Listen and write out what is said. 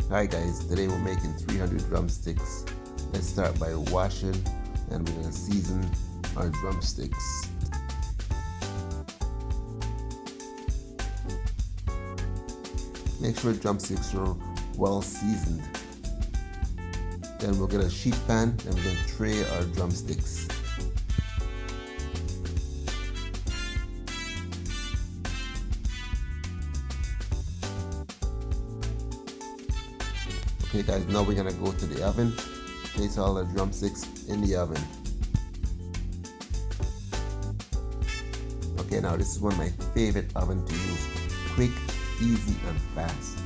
Hi guys, today we're making 300 drumsticks. Let's start by washing and we're going to season our drumsticks. Make sure drumsticks are well seasoned. Then we'll get a sheet pan and we're going to tray our drumsticks. Okay guys, now we're gonna go to the oven. Place all the drumsticks in the oven. Okay, now this is one of my favorite ovens to use. Quick, easy, and fast.